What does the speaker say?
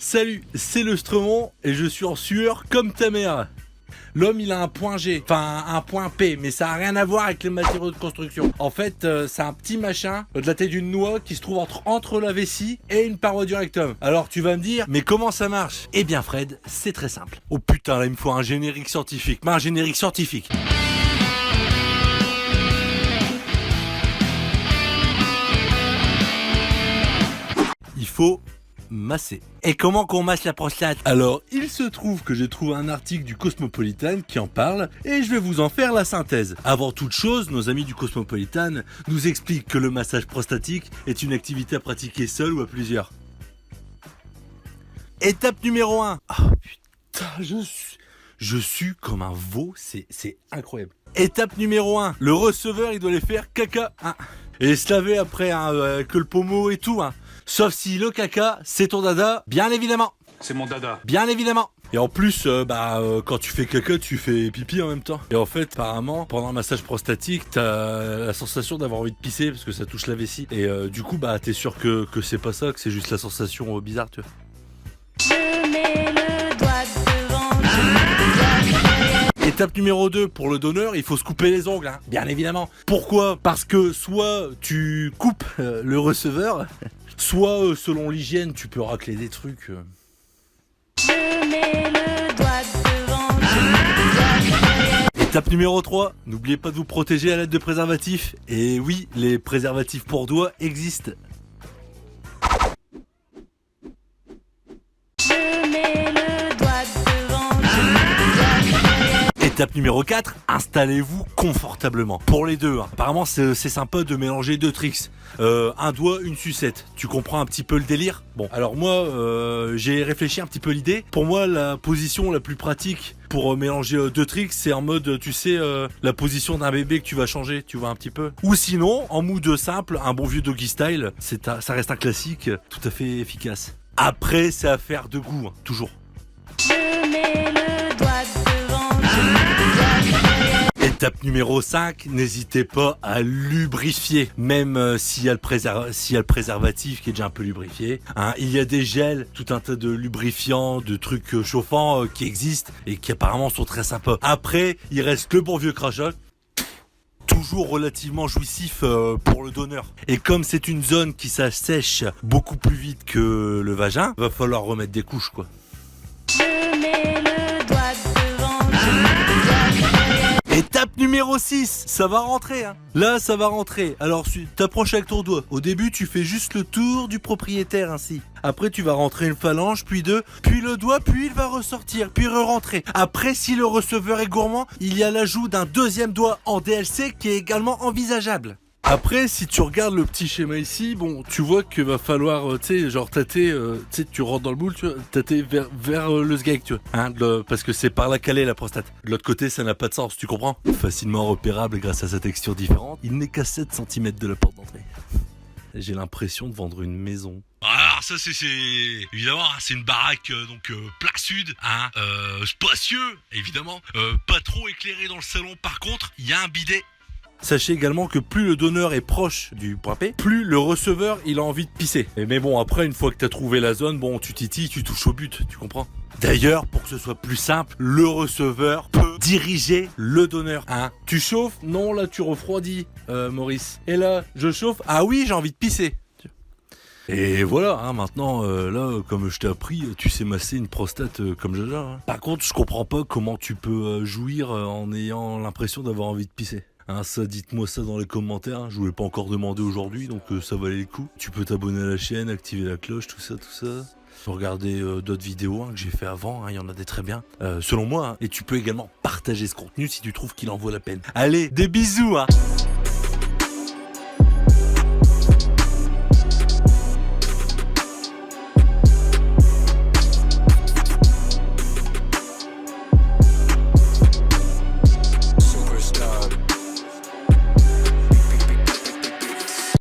Salut, c'est le Stremon et je suis en sueur comme ta mère. L'homme il a un point G, enfin un point P, mais ça a rien à voir avec les matériaux de construction. En fait, c'est un petit machin de la taille d'une noix qui se trouve entre la vessie et une paroi du rectum. Alors tu vas me dire, mais comment ça marche? Eh bien Fred, c'est très simple. Oh putain, là il me faut un générique scientifique, mais un générique scientifique. Il faut masser. Et comment qu'on masse la prostate? Alors, il se trouve que j'ai trouvé un article du Cosmopolitan qui en parle et je vais vous en faire la synthèse. Avant toute chose, nos amis du Cosmopolitan nous expliquent que le massage prostatique est une activité à pratiquer seul ou à plusieurs. Étape numéro 1. Ah putain, je suis comme un veau, c'est incroyable. Étape numéro 1. Le receveur, il doit les faire caca. Hein. Et se laver après que le pommeau et tout. Hein. Sauf si le caca, c'est ton dada, bien évidemment. C'est mon dada. Bien évidemment. Et en plus, quand tu fais caca, tu fais pipi en même temps. Et en fait, apparemment, pendant un massage prostatique, t'as la sensation d'avoir envie de pisser parce que ça touche la vessie. Et du coup, t'es sûr que c'est pas ça, que c'est juste la sensation bizarre, tu vois. Je mets le doigt devant. Étape numéro 2, pour le donneur, il faut se couper les ongles, hein, bien évidemment. Pourquoi? Parce que soit tu coupes le receveur, soit selon l'hygiène, tu peux racler des trucs. Je mets le doigt devant. Étape numéro 3, n'oubliez pas de vous protéger à l'aide de préservatifs. Et oui, les préservatifs pour doigts existent. Je mets le doigt devant. Étape numéro 4, installez-vous confortablement. Pour les deux, hein. Apparemment c'est sympa de mélanger deux tricks. Un doigt, une sucette. Tu comprends un petit peu le délire? Bon, alors moi, j'ai réfléchi un petit peu l'idée. Pour moi, la position la plus pratique pour mélanger deux tricks, c'est en mode, tu sais, la position d'un bébé que tu vas changer, tu vois un petit peu. Ou sinon, en mood simple, un bon vieux doggy style, ça reste un classique tout à fait efficace. Après, c'est affaire de goût, hein, toujours. Je mets le doigt devant. Étape numéro 5, n'hésitez pas à lubrifier, même s'il y a le préservatif qui est déjà un peu lubrifié. Hein, il y a des gels, tout un tas de lubrifiants, de trucs chauffants qui existent et qui apparemment sont très sympas. Après, il reste le bon vieux crachat, toujours relativement jouissif pour le donneur. Et comme c'est une zone qui s'assèche beaucoup plus vite que le vagin, va falloir remettre des couches, quoi. Je mets le doigt devant. Étape numéro 6, ça va rentrer, hein. Là, ça va rentrer. Alors, t'approches avec ton doigt. Au début, tu fais juste le tour du propriétaire, ainsi. Après, tu vas rentrer une phalange, puis deux, puis le doigt, puis il va ressortir, puis re-rentrer. Après, si le receveur est gourmand, il y a l'ajout d'un deuxième doigt en DLC qui est également envisageable. Après, si tu regardes le petit schéma ici, bon, tu vois qu'il va falloir, tu sais, genre tâter, tu sais, tu rentres dans le boule, tu vois, tâter vers le sgeg, tu vois, hein, parce que c'est par là qu'elle est la prostate. De l'autre côté, ça n'a pas de sens, tu comprends? Facilement repérable grâce à sa texture différente, il n'est qu'à 7 cm de la porte d'entrée. J'ai l'impression de vendre une maison. Alors ça c'est évidemment hein, c'est une baraque plein sud, hein, spacieux évidemment, pas trop éclairé dans le salon. Par contre, il y a un bidet. Sachez également que plus le donneur est proche du point P, plus le receveur il a envie de pisser. Mais bon, après une fois que tu as trouvé la zone, bon tu titilles, tu touches au but, tu comprends? D'ailleurs, pour que ce soit plus simple, le receveur peut diriger le donneur. Hein? Tu chauffes? Non, là tu refroidis, Maurice. Et là, je chauffe? Ah oui, j'ai envie de pisser. Et voilà, hein, maintenant, là, comme je t'ai appris, tu sais masser une prostate comme Jaja. Hein. Par contre, je comprends pas comment tu peux jouir en ayant l'impression d'avoir envie de pisser. Hein, ça, dites-moi ça dans les commentaires. Je vous l'ai pas encore demandé aujourd'hui, donc ça valait le coup. Tu peux t'abonner à la chaîne, activer la cloche, tout ça. Regarder d'autres vidéos que j'ai fait avant, il y en a des très bien, selon moi. Hein. Et tu peux également partager ce contenu si tu trouves qu'il en vaut la peine. Allez, des bisous hein.